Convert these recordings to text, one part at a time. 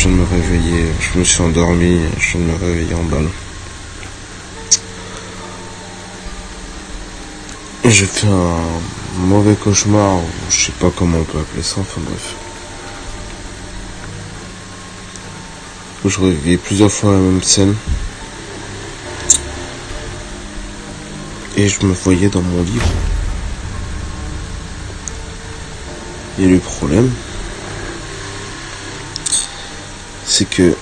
viens de me réveiller, je me suis endormi, je viens de me réveiller en balle. J'ai fait un mauvais cauchemar, ou je sais pas comment on peut appeler ça, enfin bref. Où je revivais plusieurs fois la même scène. Et je me voyais dans mon livre. Et le problème, c'est que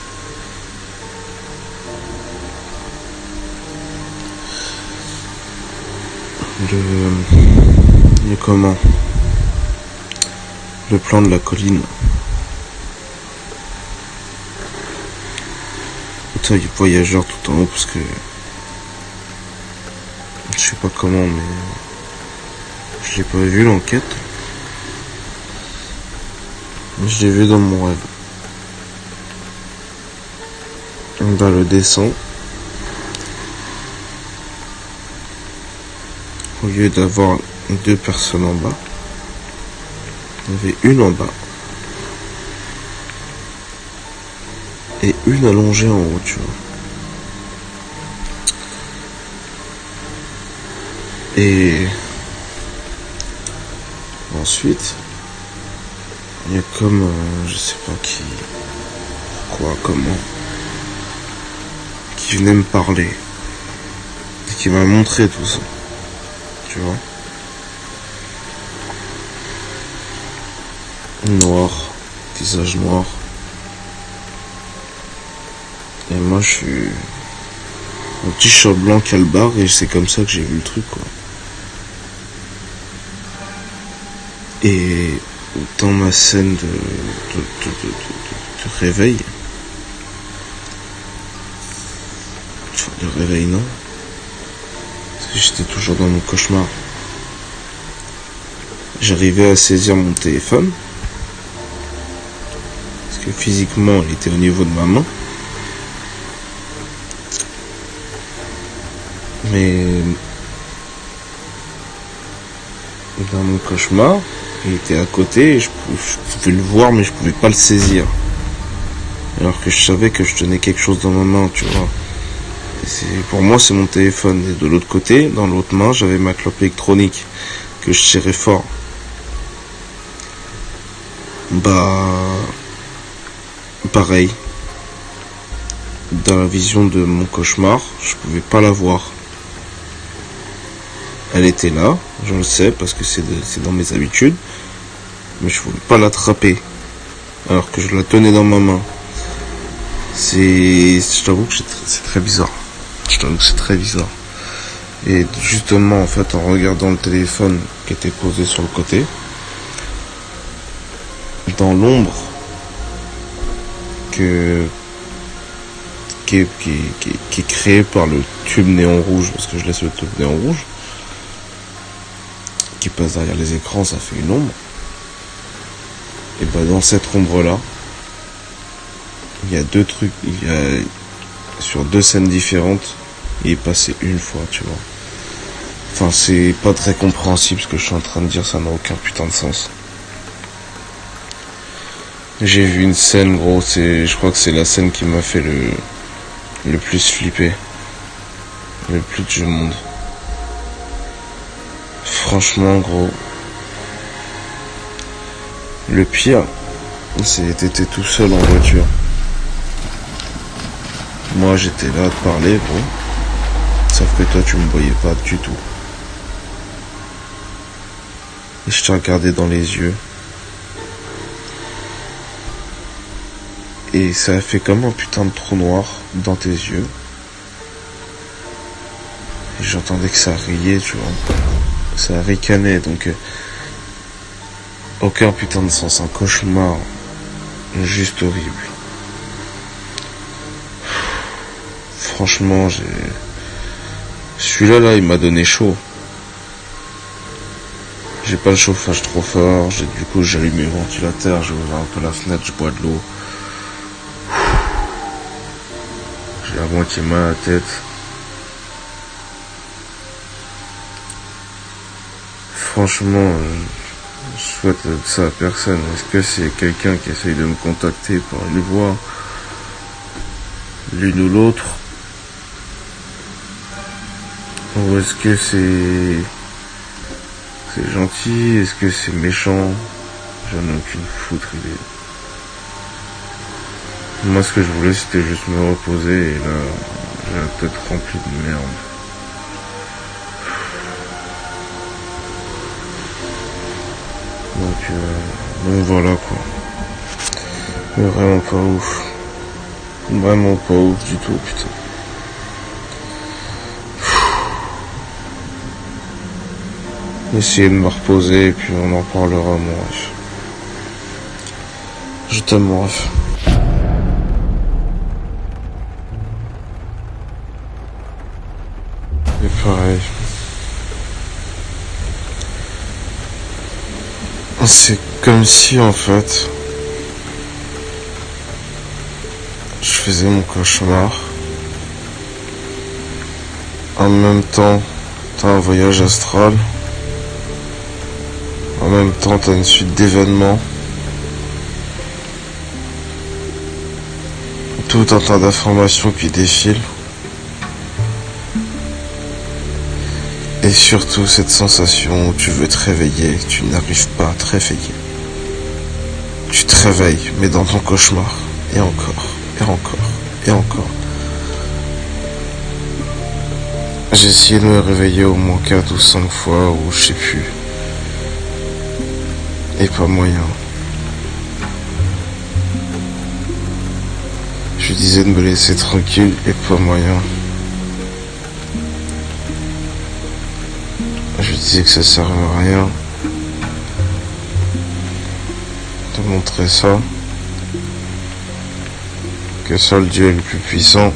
le plan de la colline. Putain, il y a voyageurs tout en haut parce que je sais pas comment, mais je l'ai pas vu l'enquête. Je l'ai vu dans mon rêve. On le descend. Au lieu d'avoir 2 personnes en bas, il y avait une en bas. Et une allongée en haut, tu vois. Et ensuite, il y a comme, je sais pas qui, pourquoi, comment, qui venait me parler. Et qui m'a montré tout ça. Tu vois. Noir, visage noir. Et moi je suis un petit chat blanc calbar et c'est comme ça que j'ai vu le truc quoi. Et dans ma scène de réveil, enfin de réveil non, parce que j'étais toujours dans mon cauchemar. J'arrivais à saisir mon téléphone, parce que physiquement il était au niveau de ma main. Mais dans mon cauchemar, il était à côté et je pouvais le voir mais je pouvais pas le saisir. Alors que je savais que je tenais quelque chose dans ma main, tu vois. Et pour moi c'est mon téléphone. Et de l'autre côté, dans l'autre main, j'avais ma clope électronique que je tirais fort. Pareil. Dans la vision de mon cauchemar, je pouvais pas la voir. Elle était là, je le sais, parce que c'est dans mes habitudes. Mais je pouvais pas l'attraper. Alors que je la tenais dans ma main. Je t'avoue que c'est très bizarre. Je t'avoue que c'est très bizarre. Et justement, en fait, en regardant le téléphone qui était posé sur le côté, dans l'ombre qui est créée par le tube néon rouge, parce que je laisse le tube néon rouge, qui passe derrière les écrans, ça fait une ombre. Et dans cette ombre-là, il y a 2 trucs, sur 2 scènes différentes, il est passé une fois, tu vois. Enfin, c'est pas très compréhensible ce que je suis en train de dire, ça n'a aucun putain de sens. J'ai vu une scène, gros, je crois que c'est la scène qui m'a fait le plus flipper. Le plus du monde. Franchement, gros. Le pire, c'est t'étais tout seul en voiture. Moi, j'étais là à te parler, gros. Sauf que toi, tu me voyais pas du tout. Et je te regardais dans les yeux. Et ça a fait comme un putain de trou noir dans tes yeux. Et j'entendais que ça riait, tu vois. Ça ricanait, donc... aucun putain de sens, un cauchemar. Juste horrible. Franchement, celui-là, il m'a donné chaud. J'ai pas le chauffage trop fort, du coup j'allume mes ventilateurs, j'ai ouvert un peu la fenêtre, je bois de l'eau. J'ai la moitié mal à la tête. Franchement, Je souhaite ça à personne. Est-ce que c'est quelqu'un qui essaye de me contacter pour une voix, l'une ou l'autre? Ou est-ce que c'est gentil? Est-ce que c'est méchant? J'en ai aucune foutre idée. Moi, ce que je voulais, c'était juste me reposer, et là, j'ai la tête remplie de merde. Donc voilà quoi. Mais vraiment pas ouf. Vraiment pas ouf du tout, putain. Essayer de me reposer et puis on en parlera, mon ref. Je t'aime, mon ref. Et pareil. C'est comme si en fait je faisais mon cauchemar. En même temps, t'as un voyage astral. En même temps, t'as une suite d'événements. Tout un tas d'informations qui défilent. Et surtout cette sensation où tu veux te réveiller et que tu n'arrives pas à te réveiller. Tu te réveilles, mais dans ton cauchemar. Et encore, et encore, et encore. J'ai essayé de me réveiller au moins 4 ou 5 fois, ou je sais plus. Et pas moyen. Je disais de me laisser tranquille, et pas moyen. Je disais que ça servait à rien de montrer ça, que seul Dieu est le plus puissant,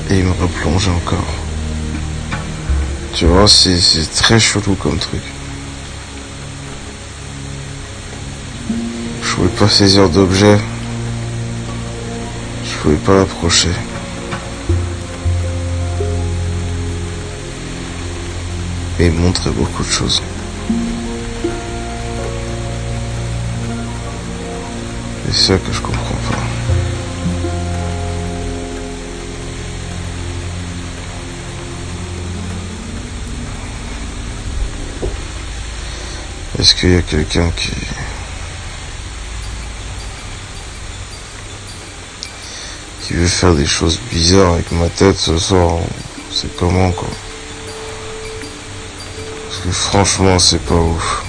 et il me replonge encore. Tu vois, c'est très chelou comme truc. Je pouvais pas saisir d'objet, je pouvais pas l'approcher. Et il montrait beaucoup de choses. Et c'est ça que je comprends pas. Est-ce qu'il y a quelqu'un qui veut faire des choses bizarres avec ma tête ce soir? C'est comment quoi? Parce que franchement c'est pas ouf.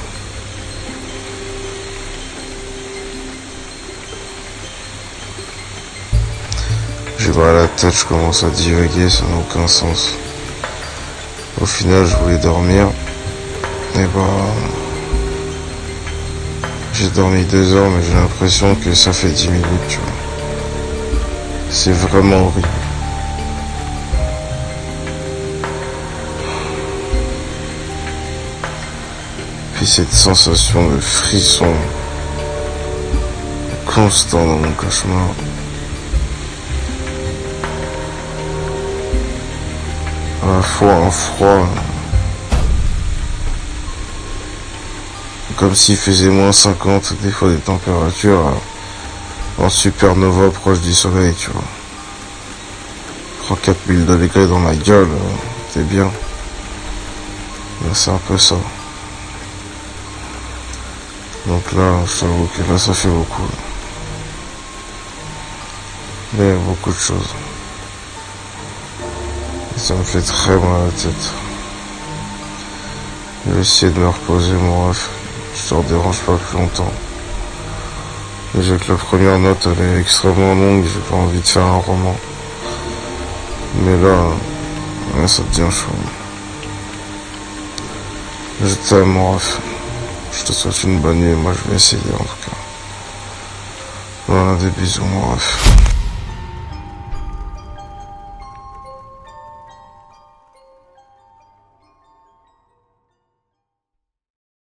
J'ai mal à la tête, je commence à divaguer, ça n'a aucun sens. Au final je voulais dormir. Et j'ai dormi 2 heures mais j'ai l'impression que ça fait 10 minutes, tu vois. C'est vraiment horrible. Puis cette sensation de frisson constant dans mon cauchemar. À la fois un froid, comme s'il faisait moins 50, des fois des températures en supernova proche du soleil, tu vois. Prends 4000 degrés dans ma gueule, t'es bien. Là, c'est un peu ça. Donc là, je t'avoue que là, ça fait beaucoup. Mais beaucoup de choses. Et ça me fait très mal à la tête. Je vais essayer de me reposer, mon ref. Je te dérange pas plus longtemps. Déjà que la première note, elle est extrêmement longue, j'ai pas envie de faire un roman. Mais là, ça devient chaud. Je t'aime, mon ref. Je te souhaite une bonne nuit, moi je vais essayer en tout cas. Voilà, des bisous, mon ref.